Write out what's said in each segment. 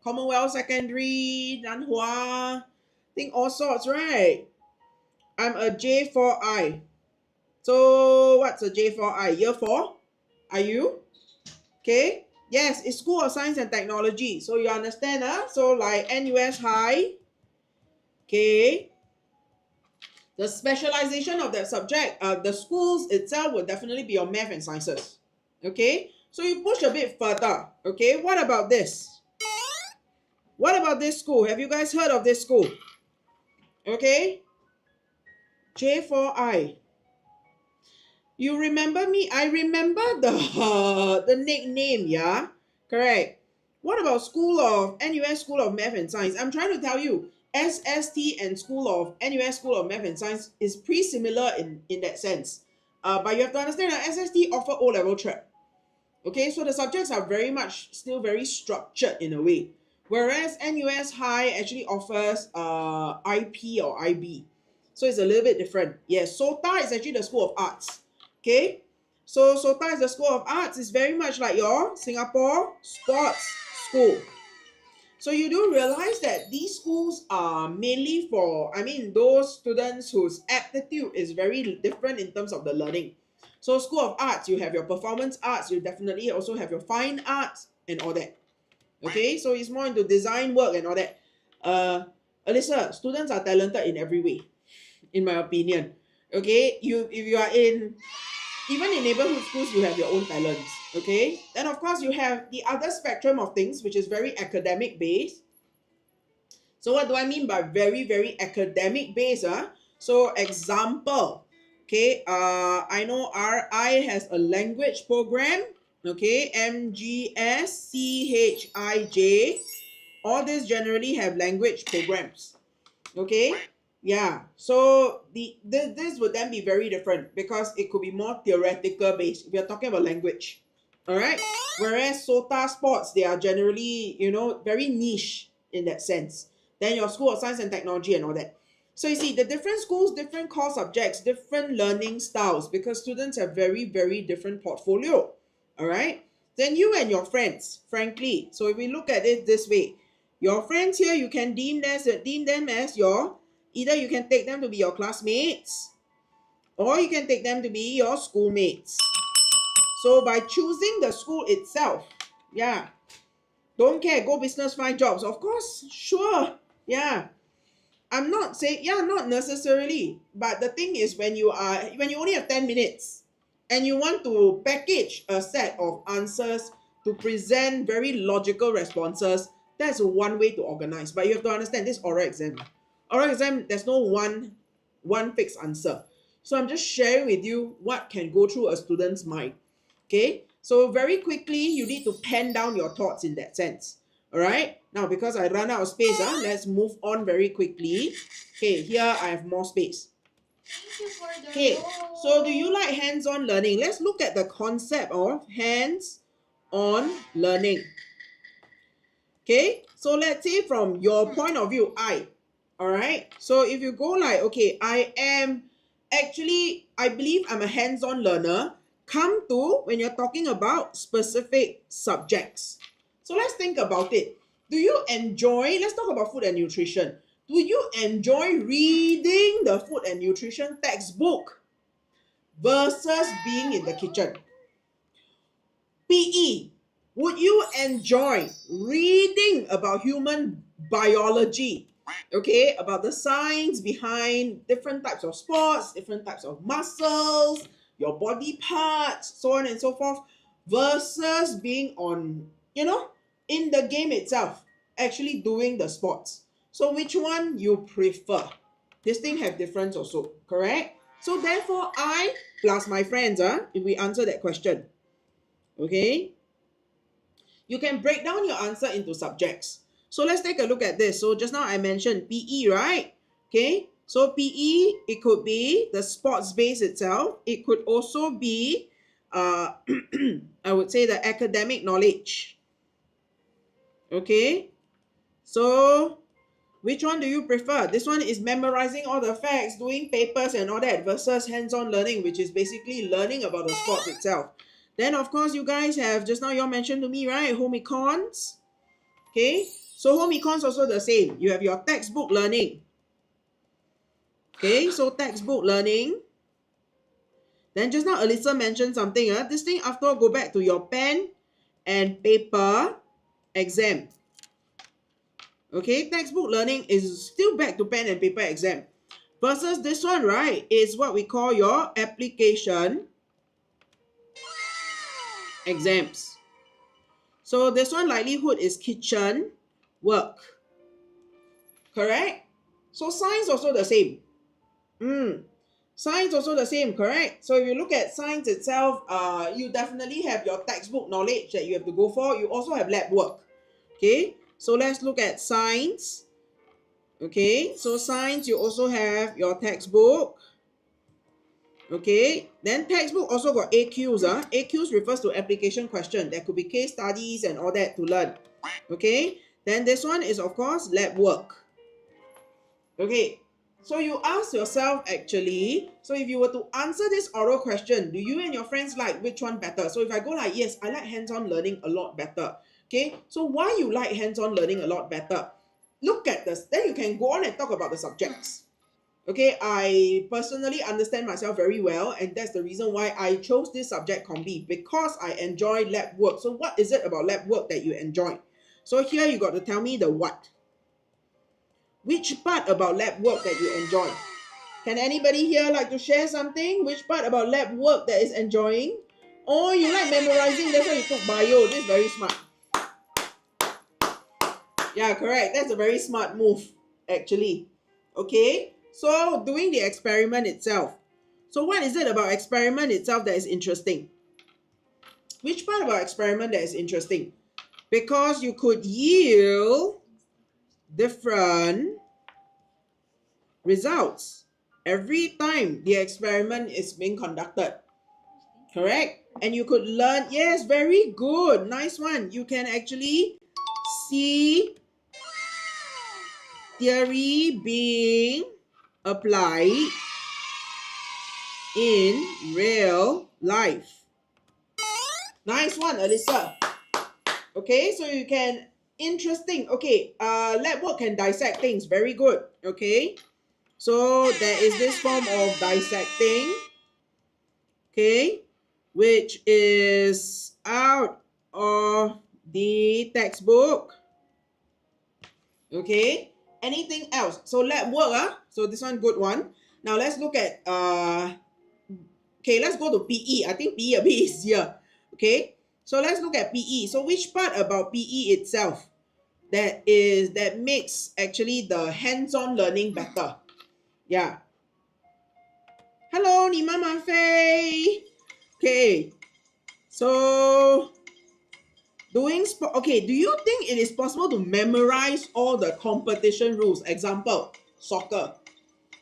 Commonwealth Secondary, Nanhua, think all sorts, right? I'm a J4I. So what's a J4I? Year 4? Are you? Okay. Yes, it's School of Science and Technology. So you understand, huh? So like NUS High. Okay. The specialization of that subject, the schools itself will definitely be on math and sciences. Okay. So you push a bit further. Okay. What about this? What about this school? Have you guys heard of this school? Okay. J4I. You remember me? I remember the nickname, yeah? Correct. What about School of NUS School of Math and Science? I'm trying to tell you, SST and NUS School of Math and Science is pretty similar in that sense. But you have to understand that SST offer O-level track. Okay, so the subjects are very much still very structured in a way. Whereas NUS High actually offers IP or IB. So it's a little bit different. Yes, SOTA is actually the School of Arts. Okay, so SOTA is the School of Arts. It's very much like your Singapore Sports School. So you do realize that these schools are mainly for, those students whose aptitude is very different in terms of the learning. So School of Arts, you have your performance arts, you definitely also have your fine arts and all that. Okay, so it's more into design work and all that. Alyssa, students are talented in every way, in my opinion. Okay, if you are even in neighborhood schools, you have your own talents. Okay, then of course you have the other spectrum of things, which is very academic based. So what do I mean by very, very academic based? So example, okay, I know RI has a language program, okay, MGS, CHIJ. All these generally have language programs, okay. Yeah, so this would then be very different because it could be more theoretical based if you're talking about language. All right, whereas SOTA sports, they are generally, very niche in that sense. Then your School of Science and Technology and all that. So you see, the different schools, different core subjects, different learning styles, because students have very, very different portfolio. All right, then you and your friends, frankly. So if we look at it this way, your friends here, you can deem them as your, either you can take them to be your classmates, or you can take them to be your schoolmates. So by choosing the school itself, yeah, don't care, go business, find jobs. Of course, sure, yeah. I'm not saying, yeah, not necessarily. But the thing is, when you only have 10 minutes and you want to package a set of answers to present very logical responses, that's one way to organize. But you have to understand this oral exam. Oral exam, there's no one fixed answer. So I'm just sharing with you what can go through a student's mind. Okay, so very quickly, you need to pen down your thoughts in that sense. All right, now because I run out of space, let's move on very quickly. Okay, here I have more space. Okay, so do you like hands-on learning? Let's look at the concept of hands-on learning. Okay, so let's say from your point of view, all right, so if you go like, okay, I believe I'm a hands-on learner, come to when you're talking about specific subjects. So let's think about it. Do you enjoy, let's talk about food and nutrition. Do you enjoy reading the food and nutrition textbook versus being in the kitchen? PE, would you enjoy reading about human biology? Okay, about the science behind different types of sports, different types of muscles, your body parts, so on and so forth, versus being on, in the game itself, actually doing the sports. So which one you prefer? This thing have difference also, correct? So therefore, I plus my friends, if we answer that question, okay, you can break down your answer into subjects. So let's take a look at this. So just now I mentioned PE, right? Okay, so PE, it could be the sports base itself. It could also be, I would say, the academic knowledge. Okay, so which one do you prefer? This one is memorizing all the facts, doing papers and all that, versus hands-on learning, which is basically learning about the sport itself. Then, of course, you guys have, just now you all mentioned to me, right, home econs. Okay, So home econs also the same. You have your textbook learning. Okay, so textbook learning. Then just now Alyssa mentioned something. This thing after all go back to your pen and paper exam. Okay, textbook learning is still back to pen and paper exam. Versus this one, right, is what we call your application exams. So this one likelihood is kitchen work. Correct? So science also the same. Science also the same, correct? So if you look at science itself, you definitely have your textbook knowledge that you have to go for. You also have lab work. Okay, so let's look at science. Okay, so science, you also have your textbook. Okay, then textbook also got AQs. AQs refers to application question. There could be case studies and all that to learn. Okay, then this one is of course lab work. Okay, so you ask yourself actually, so if you were to answer this oral question, do you and your friends like which one better? So if I go like, yes, I like hands-on learning a lot better. Okay, so why you like hands-on learning a lot better? Look at this, then you can go on and talk about the subjects. Okay, I personally understand myself very well, and that's the reason why I chose this subject combi, because I enjoy lab work. So what is it about lab work that you enjoy? So here you got to tell me the what. Which part about lab work that you enjoy? Can anybody here like to share something? Which part about lab work that is enjoying? Oh, you like memorizing, that's why you took bio. This is very smart. Yeah, correct. That's a very smart move, actually. Okay, so doing the experiment itself. So what is it about experiment itself that is interesting? Which part about experiment that is interesting? Because you could yield different results every time the experiment is being conducted. Correct? And you could learn, yes, very good. Nice one. You can actually see theory being applied in real life. Nice one, Alyssa. Okay, so you can, interesting. Okay, lab work can dissect things. Very good. Okay, so there is this form of dissecting. Okay, which is out of the textbook. Okay, anything else? So lab work, so this one good one. Now let's look at okay, let's go to PE. I think PE a bit easier. Okay, so let's look at PE. So which part about PE itself that makes actually the hands-on learning better? Yeah. Hello, 你慢慢飞. Okay, so doing sport. Okay, do you think it is possible to memorize all the competition rules? Example, soccer,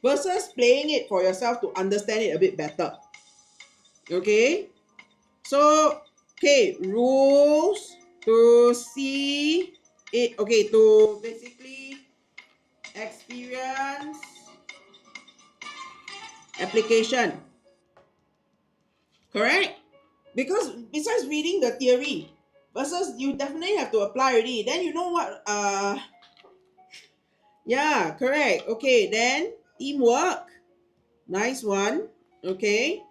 versus playing it for yourself to understand it a bit better. Okay, so okay, rules to see it. Okay, to basically experience application. Correct? Because besides reading the theory, versus you definitely have to apply already. Then you know what? Yeah, correct. Okay, then teamwork. Nice one. Okay.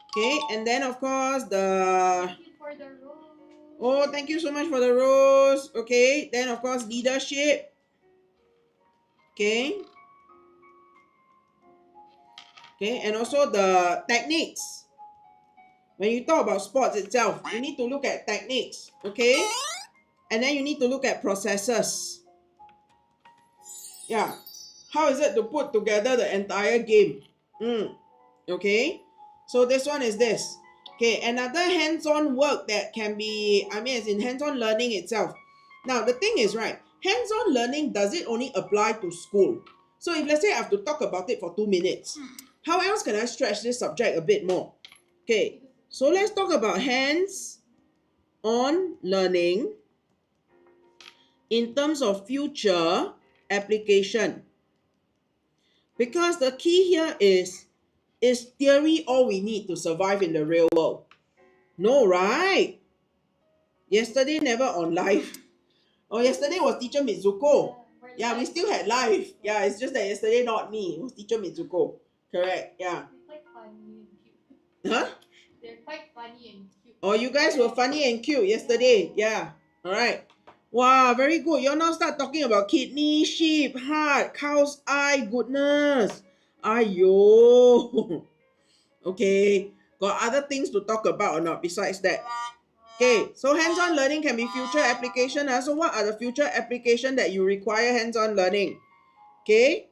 Okay, and then of course the. Thank you for the rose. Oh, thank you so much for the rose. Okay, then of course leadership. Okay. Okay, and also the techniques. When you talk about sports itself, you need to look at techniques. Okay, and then you need to look at processes. Yeah, how is it to put together the entire game? Okay, so this one is this. Okay, another hands-on work that can be, I mean, it's in hands-on learning itself. Now, the thing is, right, hands-on learning, does it only apply to school? So if let's say I have to talk about it for 2 minutes, how else can I stretch this subject a bit more? Okay, so let's talk about hands-on learning in terms of future application. Because the key here is theory all we need to survive in the real world? No, right? Yesterday never on live. Oh, yesterday was teacher Mitsuko. Yeah, we still had live. Yeah, it's just that yesterday not me. It was teacher Mitsuko. Correct. Yeah. They're quite funny and cute. Huh? They're quite funny and cute. Oh, you guys were funny and cute yesterday. Yeah. All right. Wow, very good. You now start talking about kidney, sheep, heart, cow's eye. Goodness. Ayo. Okay. Got other things to talk about or not besides that? Okay. So hands-on learning can be future application. So what are the future application that you require hands-on learning? Okay.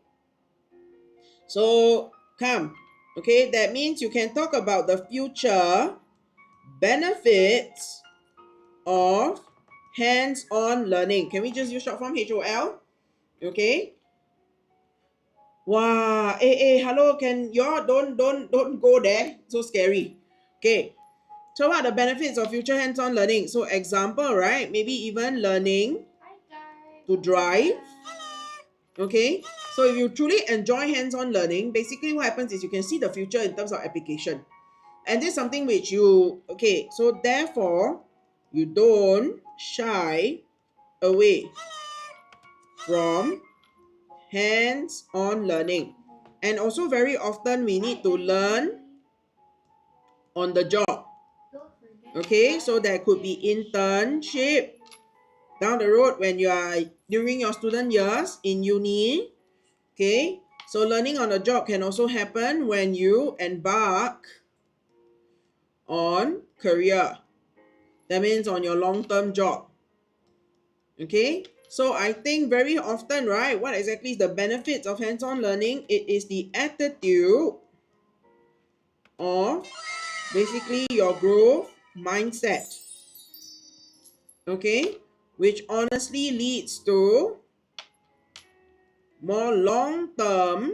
So come. Okay. That means you can talk about the future benefits of hands-on learning. Can we just use short form HOL? Okay. Wow. Hello. Can y'all don't go there? So scary. Okay. So what are the benefits of future hands-on learning? So example, right? Maybe even learning to drive. Okay. So if you truly enjoy hands-on learning, basically what happens is you can see the future in terms of application. And this is something which you, okay, so therefore, you don't shy away from hands-on learning. And also very often we need to learn on the job. Okay, so there could be internship down the road when you are during your student years in uni. Okay, so learning on the job can also happen when you embark on career. That means on your long-term job. Okay, so I think very often, right, what exactly is the benefits of hands-on learning? It is the attitude of basically your growth mindset. Okay, which honestly leads to more long-term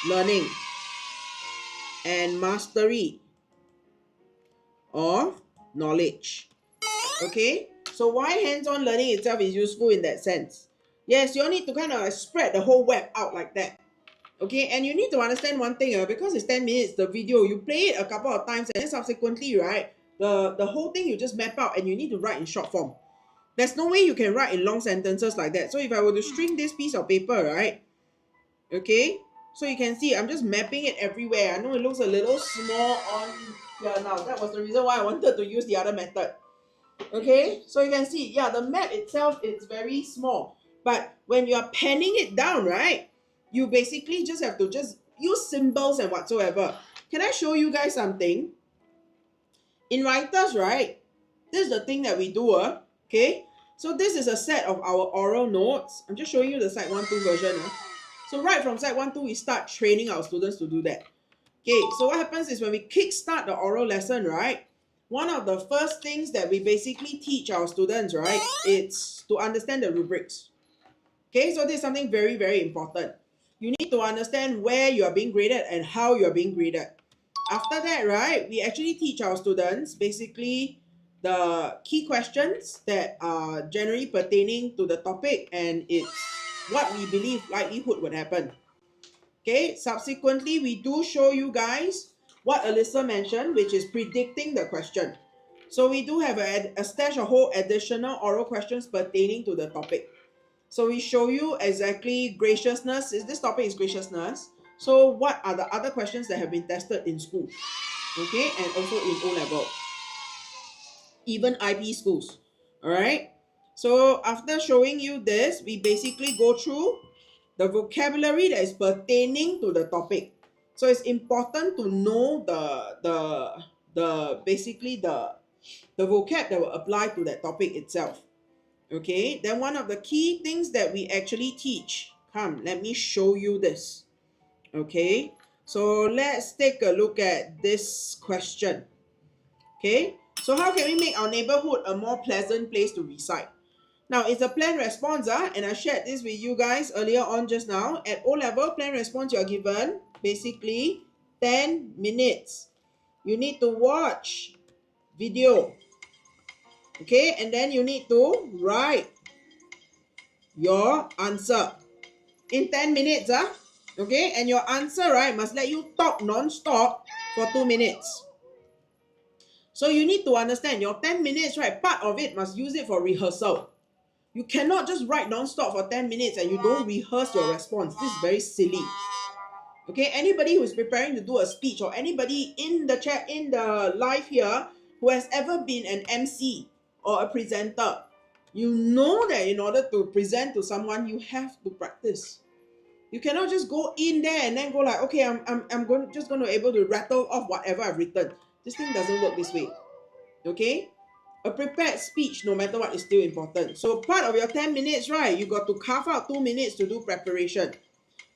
learning and mastery of knowledge. Okay, so why hands-on learning itself is useful in that sense? Yes, you need to kind of spread the whole web out like that. Okay, and you need to understand one thing, because it's 10 minutes, the video, you play it a couple of times and then subsequently, right, the whole thing you just map out and you need to write in short form. There's no way you can write in long sentences like that. So if I were to string this piece of paper, right, okay, so you can see I'm just mapping it everywhere. I know it looks a little small on here now. That was the reason why I wanted to use the other method. Okay, so you can see, yeah, the map itself is very small. But when you're penning it down, right, you basically just have to just use symbols and whatsoever. Can I show you guys something? In Writers, right, this is the thing that we do, okay? So this is a set of our oral notes. I'm just showing you the Site 1-2 version. So right from Site 1-2, we start training our students to do that. Okay, so what happens is when we kickstart the oral lesson, right, one of the first things that we basically teach our students, right, it's to understand the rubrics. Okay, so this is something very, very important. You need to understand where you are being graded and how you are being graded. After that, right, we actually teach our students basically the key questions that are generally pertaining to the topic, and it's what we believe likelihood would happen. Okay, subsequently, we do show you guys what Alyssa mentioned, which is predicting the question. So we do have a stash of whole additional oral questions pertaining to the topic. So we show you exactly graciousness. This topic is graciousness. So what are the other questions that have been tested in school? Okay, and also in O-level. Even IP schools. Alright. So after showing you this, we basically go through the vocabulary that is pertaining to the topic. So it's important to know the basically the vocab that will apply to that topic itself. Okay, then one of the key things that we actually teach, come, let me show you this. Okay, so let's take a look at this question. Okay, so how can we make our neighborhood a more pleasant place to reside? Now, it's a plan response, and I shared this with you guys earlier on just now. At O-level, plan response, you are given basically 10 minutes. You need to watch video. Okay, and then you need to write your answer in 10 minutes. Okay, and your answer, right, must let you talk non-stop for 2 minutes. So you need to understand your 10 minutes, right, part of it must use it for rehearsal. You cannot just write non-stop for 10 minutes and you don't rehearse your response. This is very silly. Okay, anybody who's preparing to do a speech or anybody in the chat, in the live here, who has ever been an MC or a presenter, you know that in order to present to someone, you have to practice. You cannot just go in there and then go like, okay, I'm just going to able to rattle off whatever I've written. This thing doesn't work this way. Okay? A prepared speech, no matter what, is still important. So part of your 10 minutes, right, you got to carve out 2 minutes to do preparation.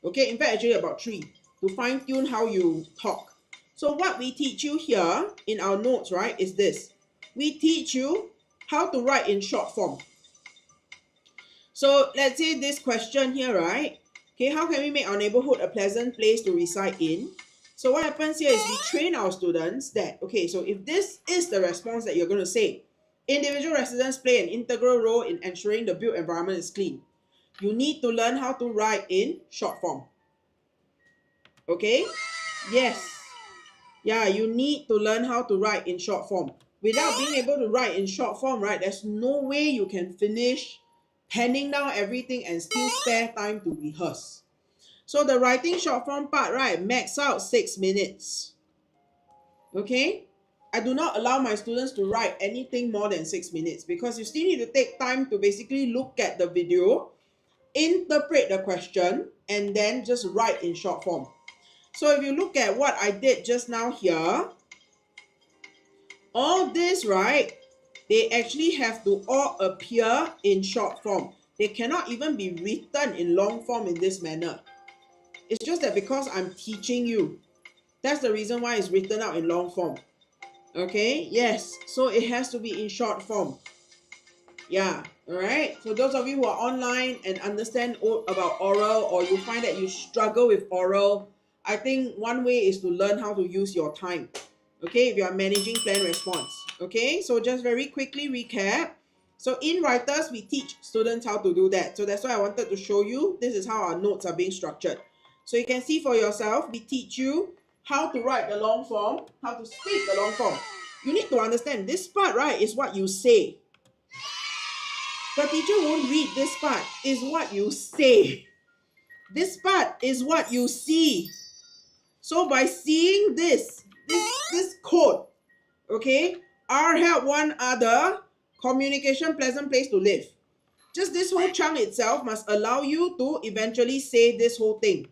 Okay, in fact, actually about 3 to fine tune how you talk. So what we teach you here in our notes, right, is this. We teach you how to write in short form. So let's say this question here, right? Okay, how can we make our neighborhood a pleasant place to reside in? So what happens here is we train our students that, okay, so if this is the response that you're going to say, individual residents play an integral role in ensuring the built environment is clean. You need to learn how to write in short form. Okay? Yes. Yeah, you need to learn how to write in short form. Without being able to write in short form, right, there's no way you can finish penning down everything and still spare time to rehearse. So the writing short form part, right, max out 6 minutes. Okay? I do not allow my students to write anything more than 6 minutes because you still need to take time to basically look at the video, interpret the question, and then just write in short form. So if you look at what I did just now here, all this, right, they actually have to all appear in short form. They cannot even be written in long form in this manner. It's just that because I'm teaching you, that's the reason why it's written out in long form. Okay, yes, so it has to be in short form. Yeah, all right. So those of you who are online and understand about oral, or you find that you struggle with oral, I think one way is to learn how to use your time. Okay, if you are managing plan response. Okay, so just very quickly recap. So in Writers, we teach students how to do that. So that's why I wanted to show you. This is how our notes are being structured. So you can see for yourself, we teach you how to write the long form, how to speak the long form. You need to understand this part, right, is what you say. The teacher won't read this part, is what you say. This part is what you see. So by seeing this code, okay, R help one other, communication, pleasant place to live. Just this whole chunk itself must allow you to eventually say this whole thing.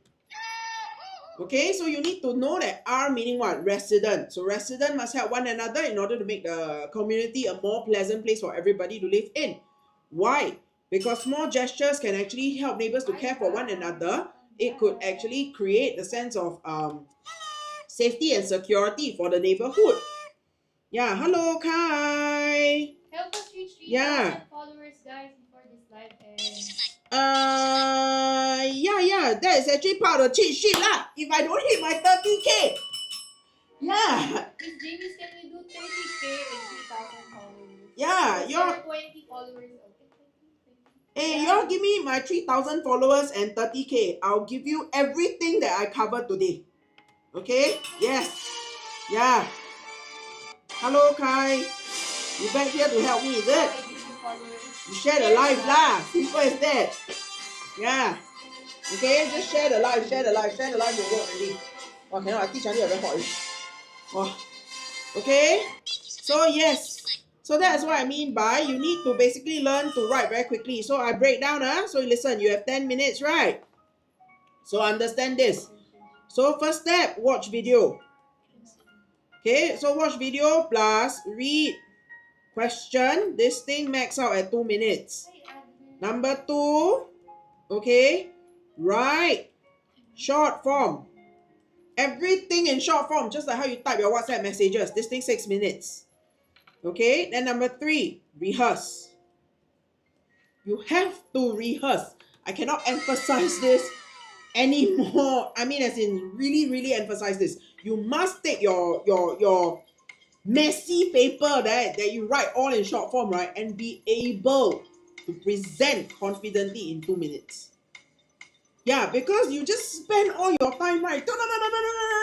Okay, so you need to know that R meaning what? Resident. So resident must help one another in order to make the community a more pleasant place for everybody to live in. Why? Because small gestures can actually help neighbors to care for one another. It could actually create a sense of safety and security for the neighborhood. Yeah, hello Kai. Help us reach 3,000 Yeah. followers, guys, before this live ends. Yeah, that is actually part of the cheat sheet lah. If I don't hit my 30K. Yeah. Miss Jamie, can we do 30K and 3,000 followers? Yeah, Because you're... there are 20 followers. Okay, 20. Hey, y'all give me my 3,000 followers and 30K. I'll give you everything that I covered today. Okay? Yes. Yeah. Hello, Kai. You back here to help me, is it? You share the live lah. Simple as that. Yeah. Okay, just share the live, share the live, share the live will work already. Oh, cannot, I teach until very hot. Oh. Okay? So yes. So that's what I mean by you need to basically learn to write very quickly. So I break down, so listen, you have 10 minutes, right? So understand this. So first step, watch video. Okay, so watch video plus read question. This thing max out at 2 minutes. Number 2, okay, write short form. Everything in short form, just like how you type your WhatsApp messages. This thing 6 minutes. Okay, then number 3, rehearse. You have to rehearse. I cannot emphasize this anymore. I mean, as in really, really emphasize this. You must take your messy paper that you write all in short form, right, and be able to present confidently in 2 minutes. Yeah, because you just spend all your time, right,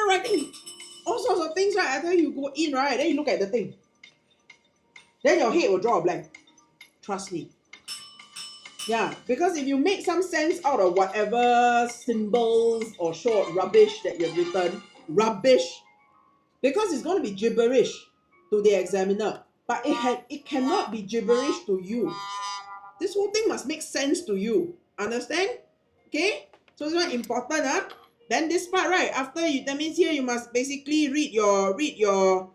writing all sorts of things, right? I tell you, go in, right, then you look at the thing. Then your head will draw a blank. Trust me. Yeah, because if you make some sense out of whatever symbols or short rubbish that you've written, rubbish, because it's going to be gibberish to the examiner, but it cannot be gibberish to you. This whole thing must make sense to you. Understand? Okay? So it's very important, huh? Then this part, right? After you, that means here you must basically read your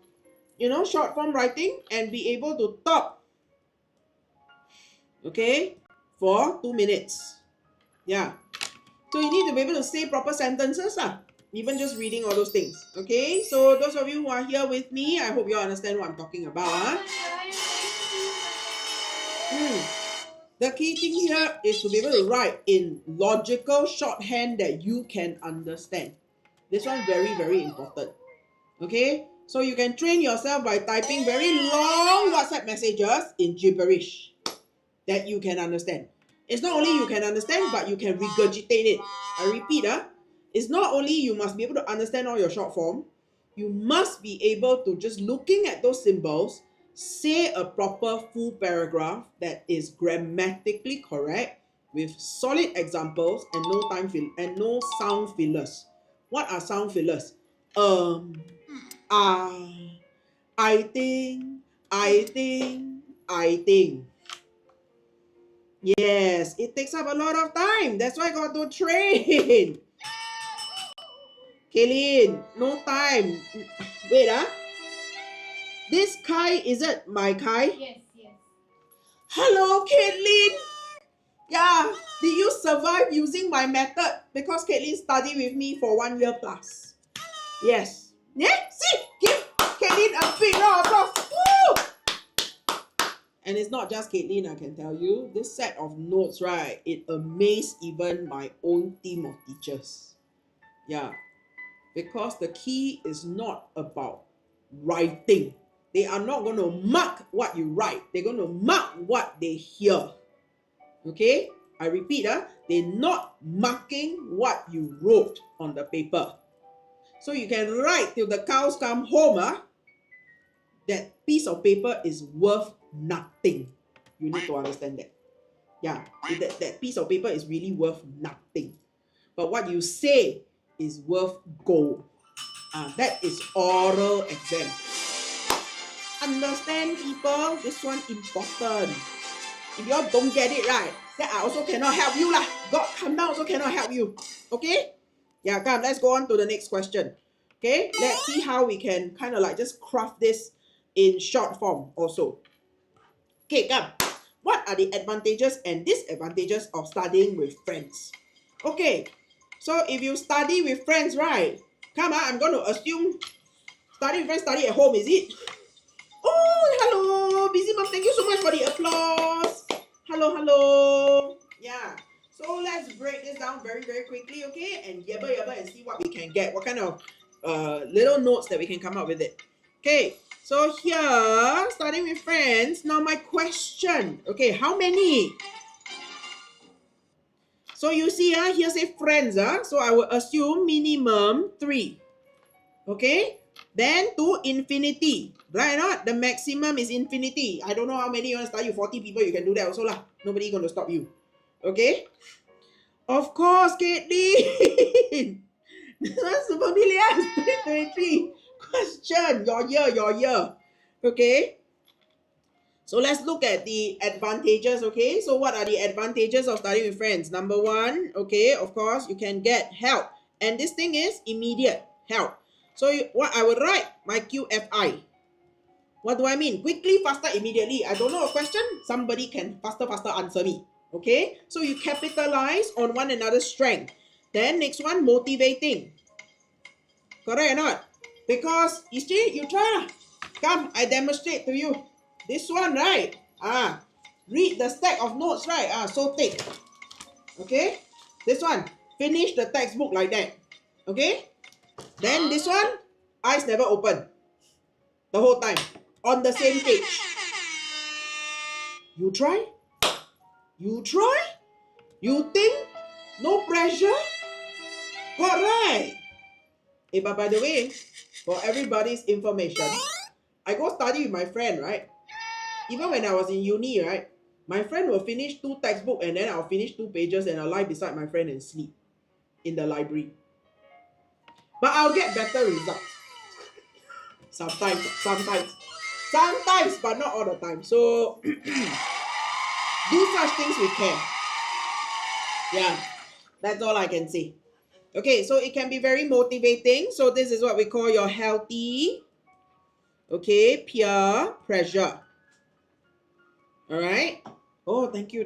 short form writing and be able to talk. Okay? For 2 minutes. Yeah. So you need to be able to say proper sentences, even just reading all those things. Okay? So those of you who are here with me, I hope you all understand what I'm talking about. The key thing here is to be able to write in logical shorthand that you can understand. This one very, very important. Okay? So you can train yourself by typing very long WhatsApp messages in gibberish that you can understand. It's not only you can understand, but you can regurgitate it. I repeat, it's not only you must be able to understand all your short form, you must be able to, just looking at those symbols, say a proper full paragraph that is grammatically correct with solid examples and no sound fillers. What are sound fillers? Ah, I think, I think, I think. Yes, it takes up a lot of time. That's why I got to train. Kaylin, no time. Wait, This Kai, is it my Kai? Yes, yes. Hello, Caitlin. Yeah, did you survive using my method? Because Caitlin studied with me for 1 year plus. Yes. Yeah, see? Give Caitlin a big round of applause. Woo! And it's not just Caitlin, I can tell you. This set of notes, right, it amazed even my own team of teachers. Yeah. Because the key is not about writing. They are not going to mark what you write. They're going to mark what they hear. Okay? I repeat, they're not marking what you wrote on the paper. So you can write till the cows come home, that piece of paper is worth nothing. You need to understand that. Yeah, that piece of paper is really worth nothing. But what you say is worth gold. That is oral exam. Understand, people? This one important. If you all don't get it right, then I also cannot help you lah. God come down also cannot help you. Okay? Yeah, come, let's go on to the next question. Okay, let's see how we can kind of like just craft this in short form also. Okay, come. What are the advantages and disadvantages of studying with friends? Okay, so if you study with friends, right? Come on, I'm going to assume study with friends, study at home, is it? Oh, hello, Busy Mom. Thank you so much for the applause. Hello, hello. Yeah. So let's break this down very, very quickly, okay? And yabba and see what we can get. What kind of little notes that we can come up with it. Okay. So here, starting with friends. Now my question. Okay, how many? So you see, here say friends. So I will assume minimum 3. Okay. Then to infinity. Right or not? The maximum is infinity. I don't know how many you want to study. 40 people, you can do that also lah. Nobody going to stop you. Okay? Of course, Caitlin. This one's super familiar. 2023. Question. Your year. Okay? So let's look at the advantages, okay? So what are the advantages of studying with friends? Number 1, okay, of course, you can get help. And this thing is immediate help. So what I would write, my QFI. What do I mean? Quickly, faster, immediately. I don't know a question, somebody can faster answer me. Okay? So you capitalize on one another's strength. Then next one, motivating. Correct or not? Because, you see, you try. Come, I demonstrate to you. This one, right? Read the stack of notes, right? So thick. Okay? This one, finish the textbook like that. Okay? Then this one, eyes never open. The whole time. On the same page. You try? You try? You think? No pressure? Correct. But by the way, for everybody's information, I go study with my friend, right? Even when I was in uni, right? My friend will finish 2 textbooks and then I'll finish 2 pages and I'll lie beside my friend and sleep in the library. But I'll get better results. Sometimes, but not all the time. So do such things with care. Yeah, that's all I can say. Okay, so it can be very motivating. So this is what we call your healthy, okay, peer pressure. All right. Oh, thank you.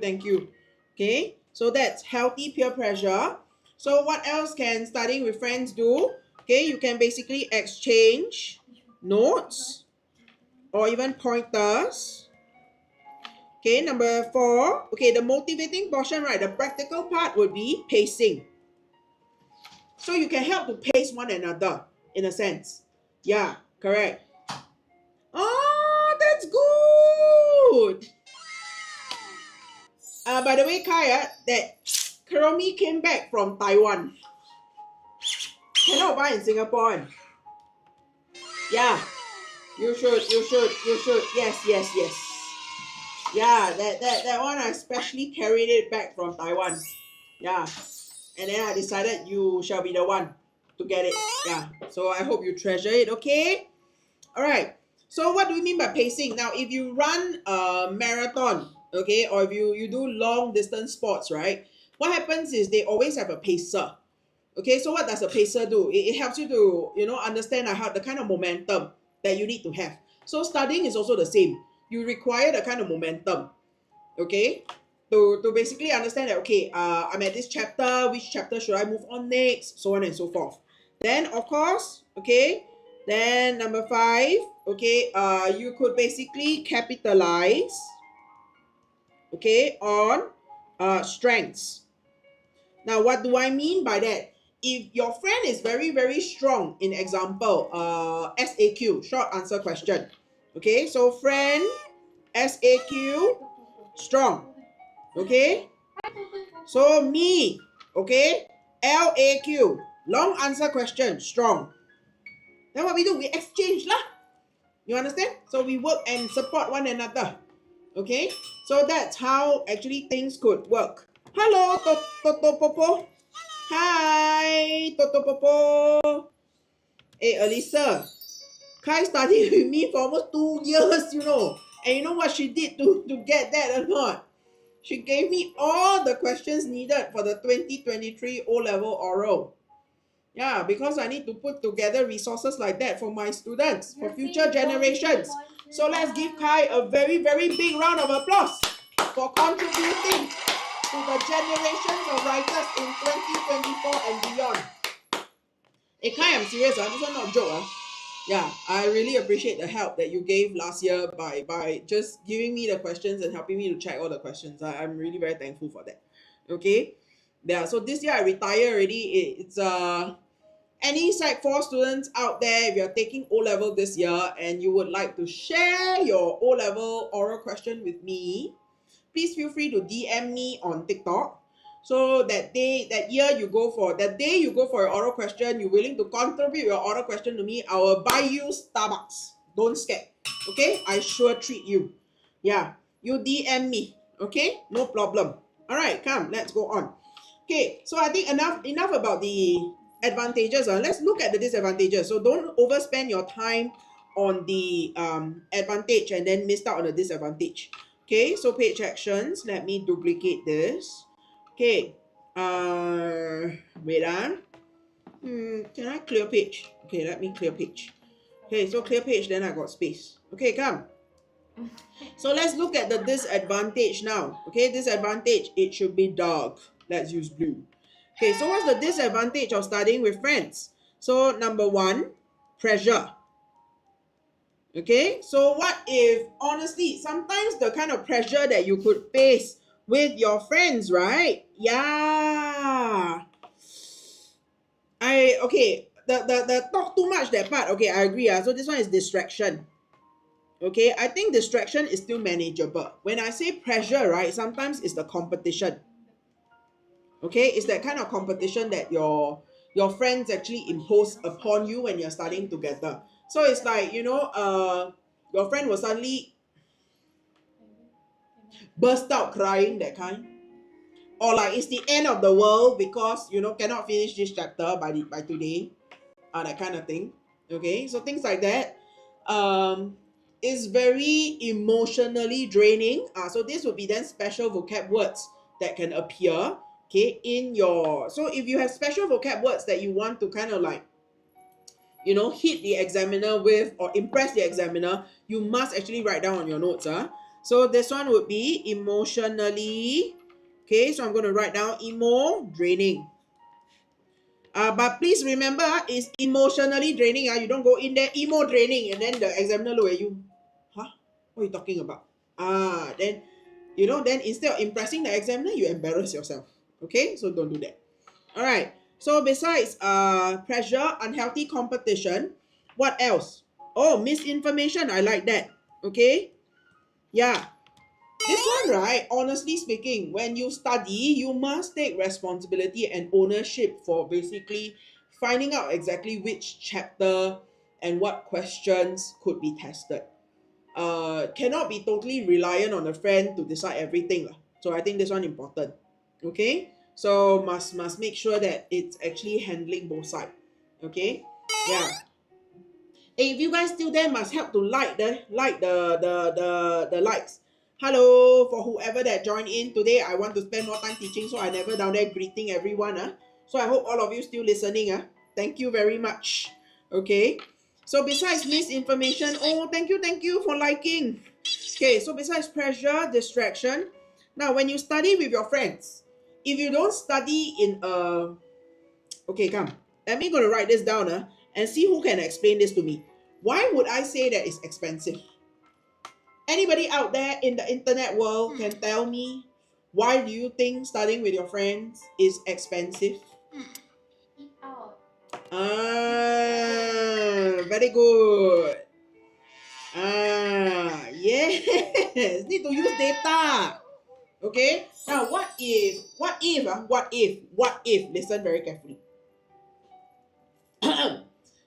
Okay, so that's healthy peer pressure. So what else can studying with friends do? Okay, you can basically exchange notes or even pointers. Okay, number 4. Okay, the motivating portion, right? The practical part would be pacing. So you can help to pace one another in a sense. Yeah, correct. Oh, that's good. By the way, Kaya, that Kuromi came back from Taiwan. Cannot buy in Singapore. Yeah, you should. Yes. Yeah, that one I specially carried it back from Taiwan. Yeah, and then I decided you shall be the one to get it. Yeah, so I hope you treasure it. Okay. All right. So what do we mean by pacing? Now, if you run a marathon, okay, or if you do long distance sports, right? What happens is they always have a pacer. Okay, so what does a pacer do? It helps you to, understand how the kind of momentum that you need to have. So studying is also the same. You require the kind of momentum, okay, to basically understand that, okay, I'm at this chapter, which chapter should I move on next, so on and so forth. Then, of course, okay, then number 5, okay, you could basically capitalize, okay, on strengths. Now, what do I mean by that? If your friend is very, very strong, in example, SAQ, short answer question. Okay, so friend, SAQ, strong. Okay, so me, okay, LAQ, long answer question, strong. Then what we do? We exchange lah. You understand? So we work and support one another. Okay, so that's how actually things could work. Hello, Toto Popo. Hi, Toto Popo. Hey, Alisa. Kai studied with me for almost 2 years, And you know what she did to get that or not? She gave me all the questions needed for the 2023 O-level oral. Yeah, because I need to put together resources like that for my students, for future generations. So let's give Kai a very, very big round of applause for contributing to the generations of writers in 2024 and beyond. Hey Kai, I'm serious. This one not a joke. Yeah, I really appreciate the help that you gave last year by just giving me the questions and helping me to check all the questions. I'm really very thankful for that. Okay. Yeah, so this year I retire already. It's any Sec 4 students out there, if you're taking O-level this year and you would like to share your O-level oral question with me, please feel free to DM me on TikTok. So that day you go for your oral question, you're willing to contribute your oral question to me, I will buy you Starbucks. Don't scare. Okay? I sure treat you. Yeah. You DM me. Okay? No problem. Alright, come, let's go on. Okay, so I think enough about the advantages. Let's look at the disadvantages. So don't overspend your time on the advantage and then miss out on the disadvantage. Okay, so page actions. Let me duplicate this. Okay, wait on. Can I clear page? Okay, let me clear page. Okay, so clear page, then I got space. Okay, come. So let's look at the disadvantage now. Okay, disadvantage, it should be dark. Let's use blue. Okay, so what's the disadvantage of studying with friends? So number 1, pressure. Okay, so what if, honestly, sometimes the kind of pressure that you could face with your friends, right? Yeah. The talk too much, that part, okay, I agree. So this one is distraction. Okay, I think distraction is still manageable. When I say pressure, right, sometimes it's the competition. Okay, it's that kind of competition that your friends actually impose upon you when you're studying together. So it's like, your friend will suddenly burst out crying, that kind. Or like it's the end of the world because you know cannot finish this chapter by today, that kind of thing. Okay, so things like that is very emotionally draining. So this would be then special vocab words that can appear, okay, in your. So if you have special vocab words that you want to kind of like, you know, hit the examiner with or impress the examiner, you must actually write down on your notes. So this one would be emotionally. Okay, so I'm going to write down emo draining. But please remember, it's emotionally draining. You don't go in there emo draining and then the examiner look at you. Huh? What are you talking about? Then you know, then instead of impressing the examiner, you embarrass yourself. Okay, so don't do that. All right. So besides pressure, unhealthy competition, what else? Oh, misinformation. I like that. Okay. Yeah. This one, right? Honestly speaking, when you study, you must take responsibility and ownership for basically finding out exactly which chapter and what questions could be tested. Cannot be totally reliant on a friend to decide everything lah. So I think this one important. Okay, so must make sure that it's actually handling both sides. Okay, yeah. Hey, if you guys still there, must help to like the likes. Hello for whoever that joined in today. I want to spend more time teaching, so I never down there greeting everyone. So I hope all of you still listening. Thank you very much. Okay. So besides misinformation, oh thank you for liking. Okay, so besides pressure, distraction. Now when you study with your friends, if you don't study in a okay, come. Let me gonna write this down and see who can explain this to me. Why would I say that it's expensive? Anybody out there in the internet world can tell me why do you think studying with your friends is expensive? Eat out. Very good. Yes. Need to use data. Okay. Now, what if, listen very carefully.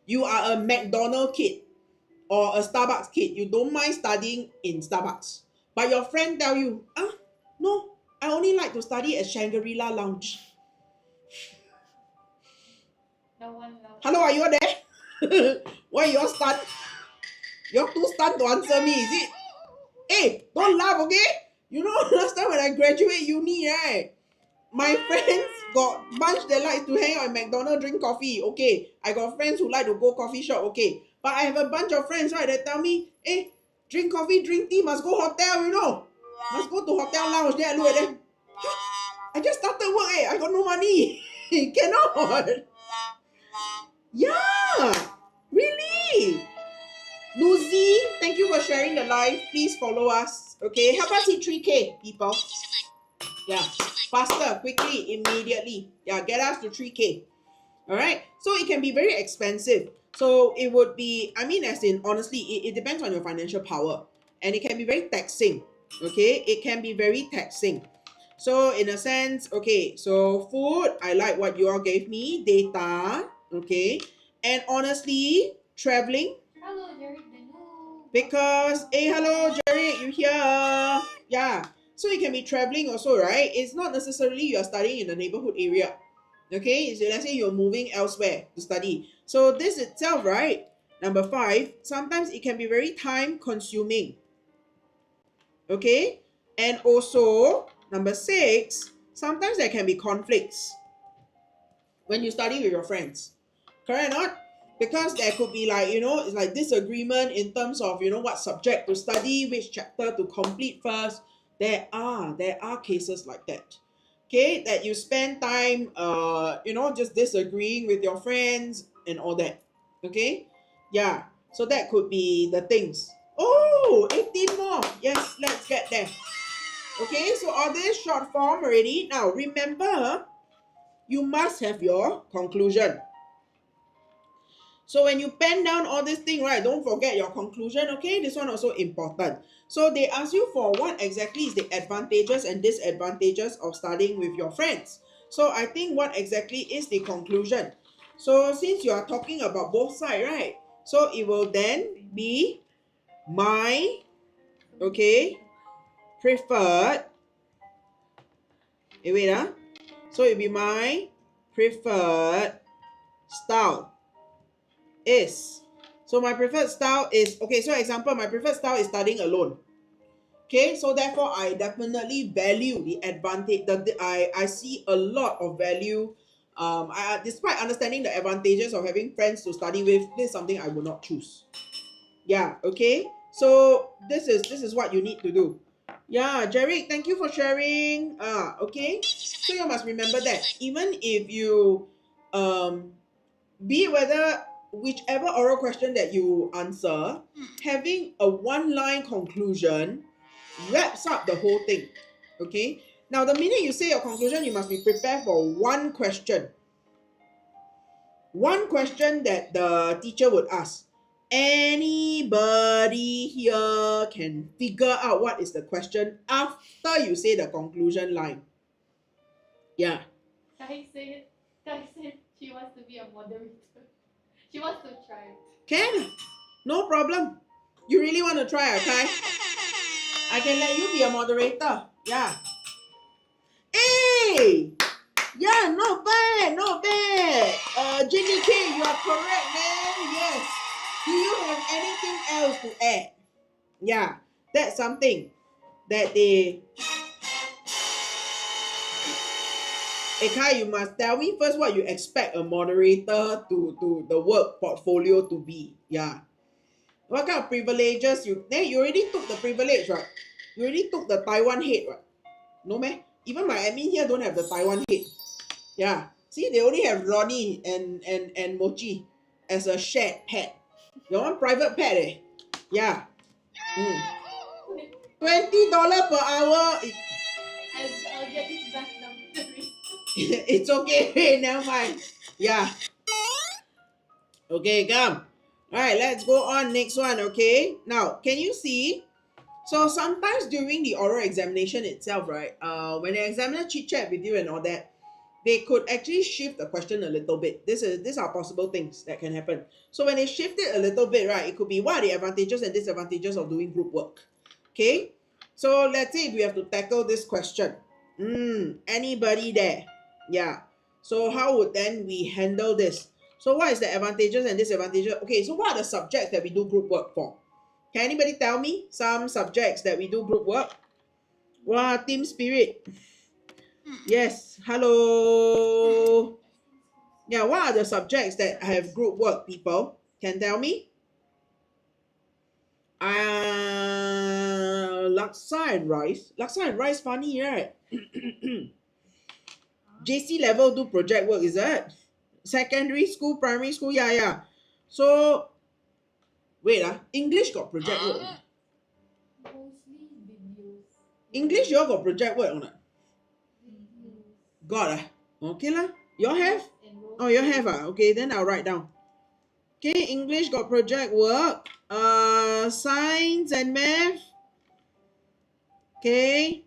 You are a McDonald's kid or a Starbucks kid. You don't mind studying in Starbucks. But your friend tell you, no, I only like to study at Shangri-La Lounge. No one loves. Hello, are you there? Why you all stunned? You're too stunned to answer me, is it? Hey, don't laugh, okay? You know, last time when I graduate uni, right? My friends got bunch that like to hang out at McDonald's, drink coffee. Okay, I got friends who like to go coffee shop. Okay, but I have a bunch of friends, right, that tell me, hey, drink coffee, drink tea, must go hotel, you know. Must go to hotel lounge. Then I look at them. I just started work, I got no money. Cannot. Yeah, really. Lucy, thank you for sharing the live. Please follow us. Okay, help us hit 3K, people. Yeah, faster, quickly, immediately. Yeah, get us to 3K. All right, so it can be very expensive. So it would be, I mean, as in, honestly, it depends on your financial power. And it can be very taxing. Okay, it can be very taxing. So in a sense, okay, so food, I like what you all gave me. Data, okay. And honestly, traveling. Hello, Jerry Danu. Because, hey, hello, Jerry, you here? Yeah. So you can be traveling also, right? It's not necessarily you are studying in the neighborhood area. Okay, so let's say you're moving elsewhere to study. So this itself, right? Number 5, sometimes it can be very time consuming. Okay, and also number 6, sometimes there can be conflicts when you study with your friends. Correct or not? Because there could be like, you know, it's like disagreement in terms of, you know, what subject to study, which chapter to complete first. There are cases like that. Okay, that you spend time you know, just disagreeing with your friends and all that. Okay, yeah, so that could be the things. Oh, 18 more. Yes, let's get there. Okay, so all this short form already. Now remember, you must have your conclusion. So when you pen down all this thing, right, don't forget your conclusion, okay? This one also important. So they ask you for what exactly is the advantages and disadvantages of studying with your friends. So I think what exactly is the conclusion? So since you are talking about both sides, right? So it will then be my, okay, preferred, wait, so it'll be my preferred style is, so my preferred style is, okay, so example, my preferred style is studying alone. Okay, so therefore I definitely value the advantage. I see a lot of value. Despite understanding the advantages of having friends to study with, this is something I will not choose. Yeah, okay. So this is what you need to do. Yeah, Jerry, thank you for sharing. Okay. So you must remember that even if you be it whether whichever oral question that you answer, having a one-line conclusion wraps up the whole thing. Okay. Now, the minute you say your conclusion, you must be prepared for one question. One question that the teacher would ask. Anybody here can figure out what is the question after you say the conclusion line? Yeah. Kai said she wants to be a moderator. She wants to try. Can. No problem. You really want to try, okay? I can let you be a moderator. Yeah. Hey! Yeah, not bad, not bad. Jenny K, you are correct, man. Yes. Do you have anything else to add? Yeah, that's something that they. Hey Kai, you must tell me first what you expect a moderator to the work portfolio to be. Yeah. What kind of privileges you already took the privilege, right? You already took the Taiwan head, right? No man. Even my admin here don't have the Taiwan head. Yeah. See, they only have Ronnie and Mochi as a shared pet. Your one private pet, eh? Yeah. $20 per hour. I'll get it back number 3. It's okay. Never mind. Yeah. Okay, come. All right, let's go on. Next one. Okay. Now, can you see? So sometimes during the oral examination itself, right? When the examiner chit chat with you and all that, they could actually shift the question a little bit. These are possible things that can happen. So when they shift it a little bit, right, it could be what are the advantages and disadvantages of doing group work. Okay. So let's say if we have to tackle this question. Anybody there? Yeah. So how would then we handle this? So what is the advantages and disadvantages? Okay, so what are the subjects that we do group work for? Can anybody tell me some subjects that we do group work? Wow, team spirit. Yes. Hello. Yeah, what are the subjects that have group work, people? Can tell me? Laksa and rice. Laksa and rice funny, right? JC level do project work, is it? Secondary school, primary school, yeah. So, wait, English got project work. Mostly videos. English, you all got project work or not? Videos. Got Okay lah. You all have? And role Oh, you all have Okay, then I'll write down. Okay, English got project work. Science and math. Okay.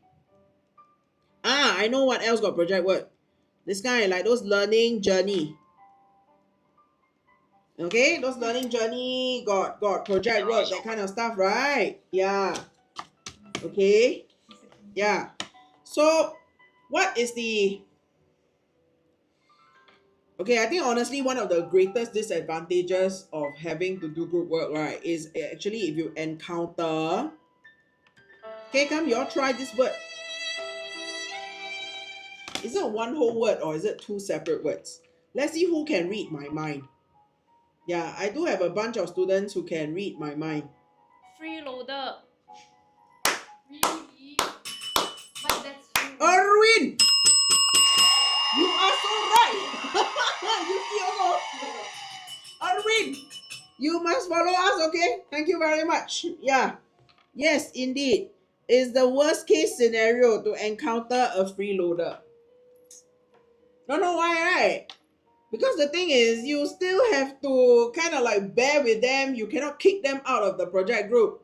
I know what else got project work. This kind like those learning journey. Okay, those learning journey got project work, that kind of stuff, right? Yeah. Okay. Yeah. So, what is the... Okay, I think honestly one of the greatest disadvantages of having to do group work, right, is actually if you encounter... Okay, come, you all try this word. Is it one whole word or is it two separate words? Let's see who can read my mind. Yeah, I do have a bunch of students who can read my mind. Freeloader. Really? But that's true. Erwin! You are so right! You see also? Erwin! You must follow us, okay? Thank you very much. Yeah. Yes, indeed. It's the worst case scenario to encounter a freeloader. Don't know why, right? Because the thing is, you still have to kind of like bear with them. You cannot kick them out of the project group.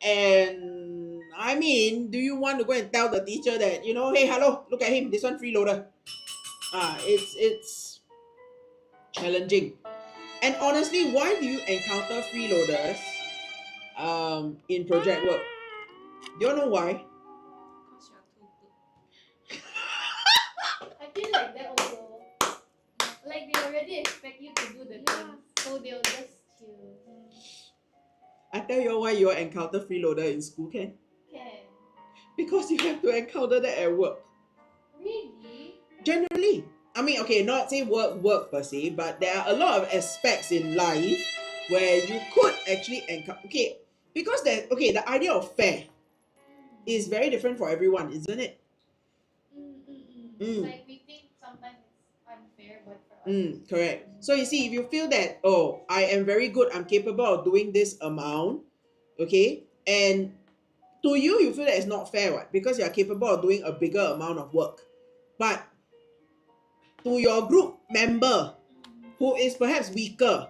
And I mean, do you want to go and tell the teacher that, you know, hey, hello, look at him, this one freeloader? It's challenging. And honestly, why do you encounter freeloaders in project work? Do you know why? already expect you to do the things, so they'll just chill. I tell you why you encounter freeloader in school, can? Can. Because you have to encounter that at work. Really? Generally. I mean, okay, not say work per se, but there are a lot of aspects in life where you could actually encounter. Okay, because the idea of fair is very different for everyone, isn't it? Like we think sometimes it's unfair, but for others. Correct. So you see, if you feel that, oh, I am very good, I'm capable of doing this amount, okay, and to you, you feel that it's not fair, what? Because you are capable of doing a bigger amount of work. But to your group member who is perhaps weaker,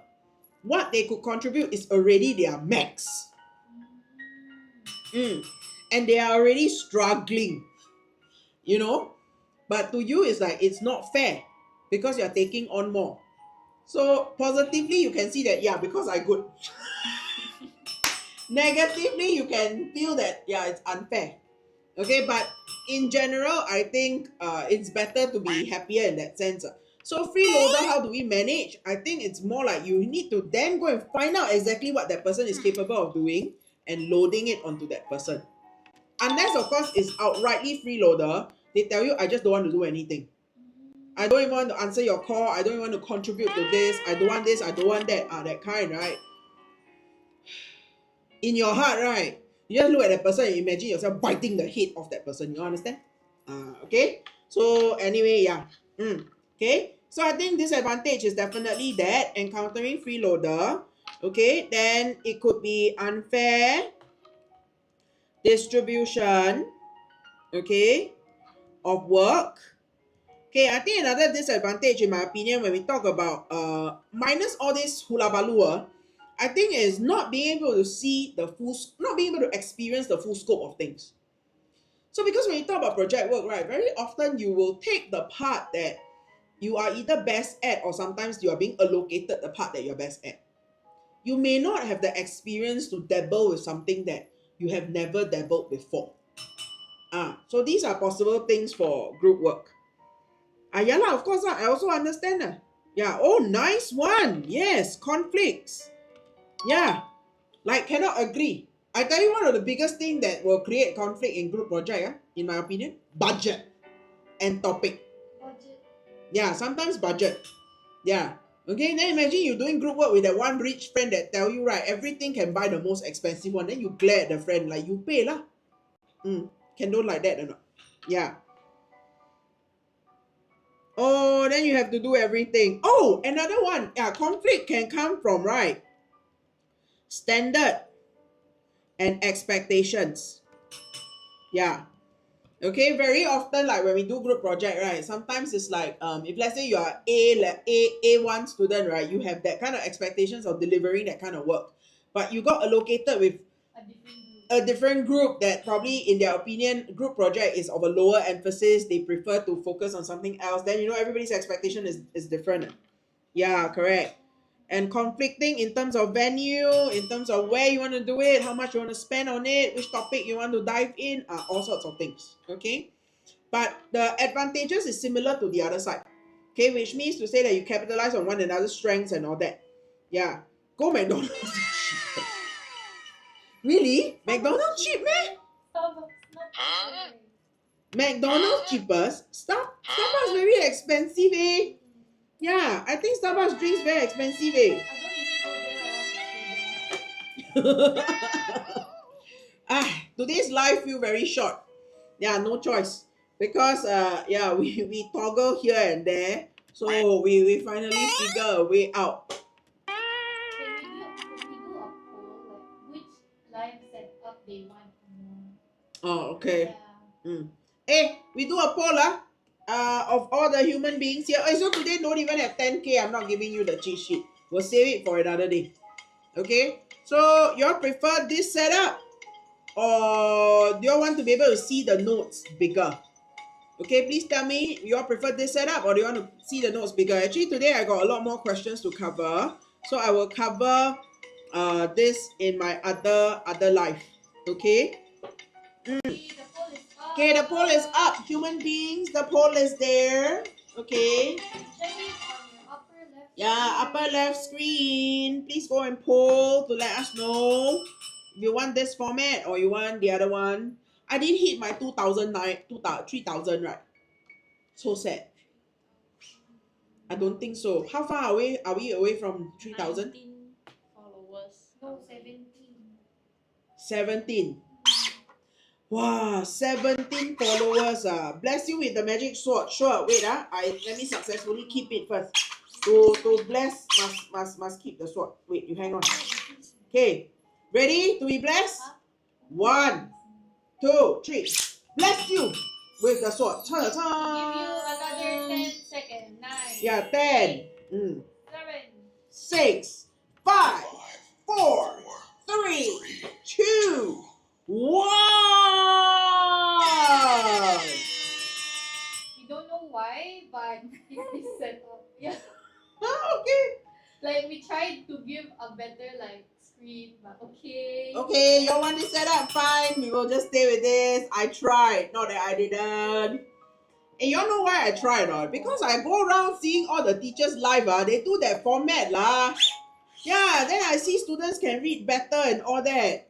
what they could contribute is already their max. And they are already struggling, you know. But to you, it's like it's not fair because you're taking on more. So positively, you can see that, yeah, because I good. Negatively, you can feel that, yeah, it's unfair. Okay, but in general, I think it's better to be happier in that sense. So freeloader, how do we manage? I think it's more like you need to then go and find out exactly what that person is capable of doing and loading it onto that person. Unless, of course, it's outrightly freeloader, they tell you, I just don't want to do anything. I don't even want to answer your call. I don't even want to contribute to this. I don't want this. I don't want that. That kind, right? In your heart, right? You just look at that person and imagine yourself biting the head of that person. You understand? Okay. So anyway, yeah. Okay. So I think disadvantage is definitely that encountering freeloader. Okay. Then it could be unfair distribution. Okay. Of work. Okay, I think another disadvantage, in my opinion, when we talk about minus all this hula baloo, I think is not being able to see not being able to experience the full scope of things. So because when you talk about project work, right, very often you will take the part that you are either best at, or sometimes you are being allocated the part that you're best at. You may not have the experience to dabble with something that you have never dabbled before. So these are possible things for group work. Yeah lah, of course lah. I also understand lah. Yeah. Oh, nice one. Yes, conflicts. Yeah, like cannot agree. I tell you, one of the biggest thing that will create conflict in group project, in my opinion, budget and topic. Budget. Yeah, sometimes budget. Yeah. Okay, then imagine you doing group work with that one rich friend that tell you, right, everything can buy the most expensive one. Then you glare at the friend like, you pay lah. Can don't like that or not? Yeah. Oh, then you have to do everything. Oh, another one. Yeah, conflict can come from, right, standard and expectations. Yeah. Okay, very often, like when we do group project, right, sometimes it's like, if let's say you are A1 student, right, you have that kind of expectations of delivering that kind of work, but you got allocated with a different group that probably, in their opinion, group project is of a lower emphasis. They prefer to focus on something else. Then, everybody's expectation is different. Yeah, correct. And conflicting in terms of venue, in terms of where you want to do it, how much you want to spend on it, which topic you want to dive in, all sorts of things. Okay. But the advantages is similar to the other side. Okay, which means to say that you capitalize on one another's strengths and all that. Yeah. Go McDonald's. Really? McDonald's cheap, man? McDonald's cheapest? Starbucks very expensive, eh? Yeah, I think Starbucks drinks very expensive, eh? Today's life feel very short. Yeah, no choice. Because we toggle here and there. So we finally figure a way out. Can we do a poll, like which life setup they want more? Oh, okay. Yeah. Hey, we do a poll of all the human beings here. So today don't even have 10K. I'm not giving you the cheat sheet. We'll save it for another day. Okay? So you all prefer this setup, or do you all want to be able to see the notes bigger? Okay, please tell me, you all prefer this setup, or do you want to see the notes bigger? Actually, today I got a lot more questions to cover. So I will cover this in my other life. Okay? Okay, the poll is up. Human beings, the poll is there. Okay. Check it on your upper Yeah, upper left screen. Please go and poll to let us know if you want this format or you want the other one. I didn't hit my 3,000, right? So sad. I don't think so. How far away are we away from 3,000? 19 followers. No, 17. 17. Wow, 17 followers. Bless you with the magic sword. Sure, wait. Let me successfully keep it first. To bless, must keep the sword. Wait, you hang on. Okay. Ready to be blessed? 1, 2, 3. Bless you with the sword. Give you another 10 seconds. 9. Yeah, 10. 7. 6, 5, 4, 3, 2, 1. We don't know why, but it's set up. Yeah. Okay. Like we tried to give a better like screen, but okay. Okay, y'all want this set up? Fine. We will just stay with this. I tried. Not that I didn't. And y'all know why I tried, or because I go around seeing all the teachers live, they do that format lah. Yeah, then I see students can read better and all that.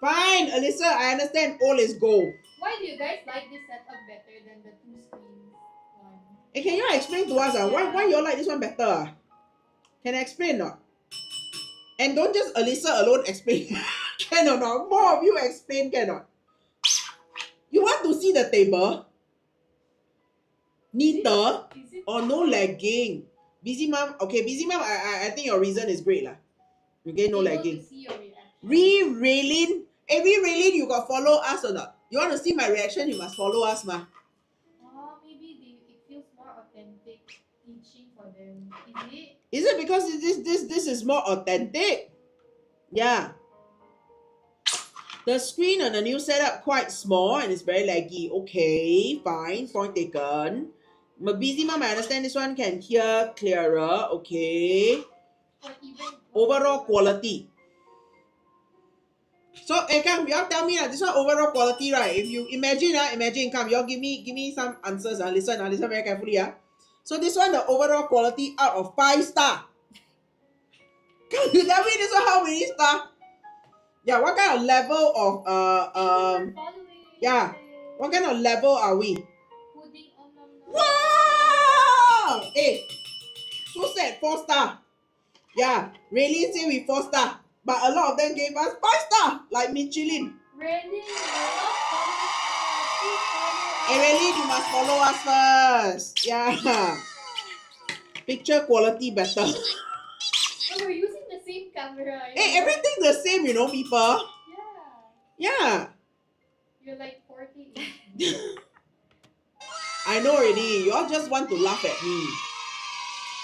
Fine, Alyssa, I understand old is gold. Why do you guys like this setup better than the 2 screens one? Hey, can you explain to us why you all like this one better? Can I explain or not? And don't just Alyssa alone explain. Can or not? More of you explain, can or not? You want to see the table? Neater Is it or no lagging? Busy mom, okay, busy mom, I think your reason is great lah. Okay, no able lagging. to see your reaction? Raylin, Raylin, you got follow us or not? You want to see my reaction, you must follow us, ma. Maybe it feels more authentic teaching for them. Is it? Is it because this is more authentic? Yeah. The screen on the new setup quite small and it's very laggy. Okay, fine, point taken. But busy mom, I understand this one can hear clearer. Okay. Or even Overall quality. So, come, you all tell me this one overall quality, right? If you imagine, come, you all give me some answers. Listen very carefully. So this one, the overall quality out of 5 star. Can you tell me this one how many star? Yeah, what kind of level of yeah, what kind of level are we? Pudding on Wow! Hey, so sad, 4 star. Yeah, Raylene say we 4 star, but a lot of them gave us 5 star, like Michelin. Really? Hey, Raylene, you must follow us first. Yeah. Picture quality better. Oh, we're using the same camera. Hey, everything the same, you know, people. Yeah. Yeah. You're like 40. I know already. Y'all just want to laugh at me.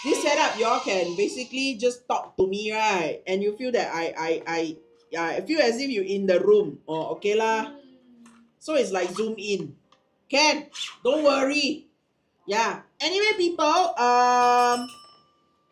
This setup, y'all can basically just talk to me, right? And you feel that I feel as if you're in the room. Oh, okay lah. So it's like zoom in. Can, don't worry. Yeah. Anyway, people,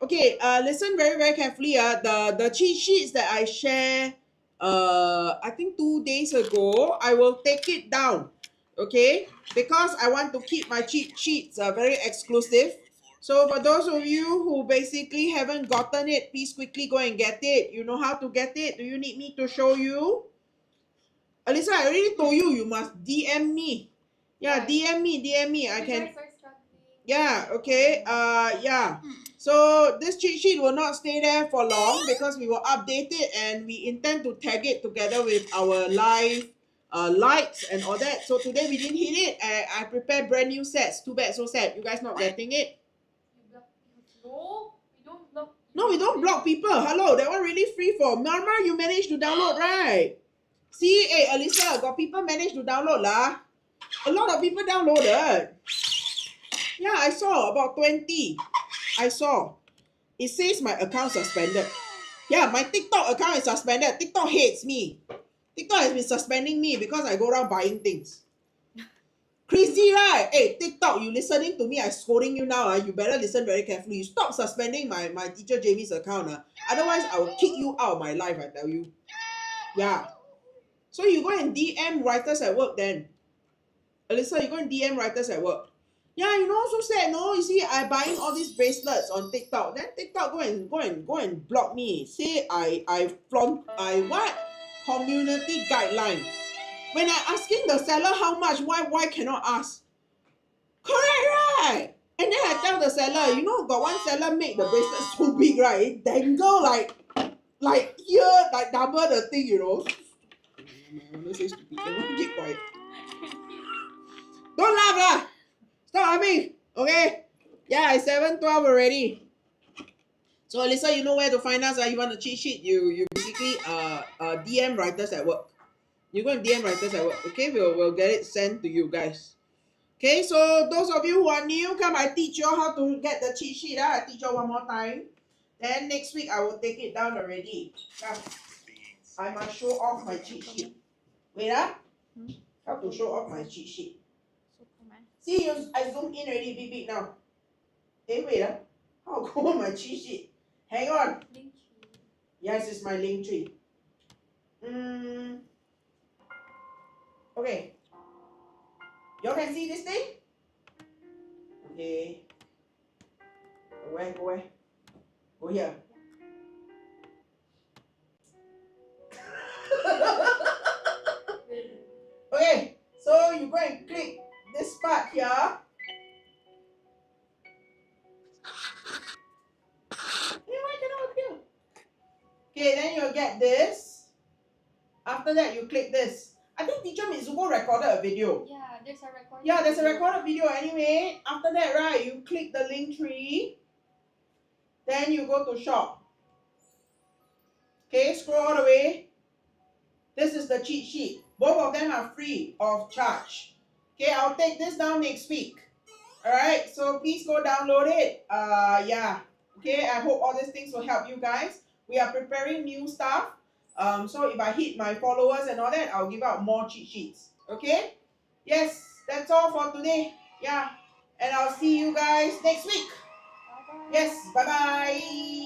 okay, listen very, very carefully. The cheat sheets that I share, I think 2 days ago, I will take it down. Okay, because I want to keep my cheat sheets very exclusive. So for those of you who basically haven't gotten it, please quickly go and get it. You know how to get it? Do you need me to show you? Alyssa, I already told you, you must DM me. Yeah, DM me. I can. Yeah, okay. Yeah. So this cheat sheet will not stay there for long because we will update it and we intend to tag it together with our live lights and all that. So today we didn't hit it. I prepared brand new sets. Too bad, so sad. You guys not getting it. No, we don't block people. Hello, that one really free for Mama. You managed to download, right? See, hey, Alyssa, got people managed to download lah. A lot of people downloaded. Yeah, I saw about 20. I saw. It says my account suspended. Yeah, my TikTok account is suspended. TikTok hates me. TikTok has been suspending me because I go around buying things. Crazy, right? Hey, TikTok, you listening to me? I'm scolding you now. You better listen very carefully. You stop suspending my teacher Jamie's account. Otherwise, I will kick you out of my life, I tell you. Yeah. So you go and DM writers at work then. Alyssa, you go and DM writers at work. Yeah, you know, so sad, no? You see, I buying all these bracelets on TikTok. Then TikTok go and block me. Say I what? Community guideline. When I asking the seller how much, why cannot ask? Correct, right? And then I tell the seller, you know, got one seller make the bracelet so big, right? It dangle like here, like double the thing, you know. I want to say stupid. I want to keep quiet. Don't laugh lah. Stop laughing. Okay. Yeah, it's 7:12 already. So Alyssa, you know where to find us. You want a cheat sheet? You basically DM writers at work. You go and DM writers at work. Okay, we'll get it sent to you guys. Okay, so those of you who are new, come I teach you how to get the cheat sheet. I teach you one more time. Then next week I will take it down already. Come. I must show off my cheat sheet. Wait how to show off my cheat sheet. See, I zoom in already, big now. Hey, wait how go on my cheat sheet? Hang on. Link tree. Yes, it's my link tree. Okay. You can see this thing? Okay. Go where? Go here. Okay, so you go and click this part here. Hey, why cannot appear? Okay, then you'll get this. After that, you click this. I think teacher Mizuko recorded a video. Yeah, there's a recording. Yeah, there's a recorded video anyway. After that, right, you click the link tree. Then you go to shop. Okay, scroll all the way. This is the cheat sheet. Both of them are free of charge. Okay, I'll take this down next week. Alright, so please go download it. Yeah. Okay, I hope all these things will help you guys. We are preparing new stuff. So if I hit my followers and all that, I'll give out more cheat sheets. Okay? Yes, that's all for today. Yeah. And I'll see you guys next week. Bye-bye. Yes, bye-bye.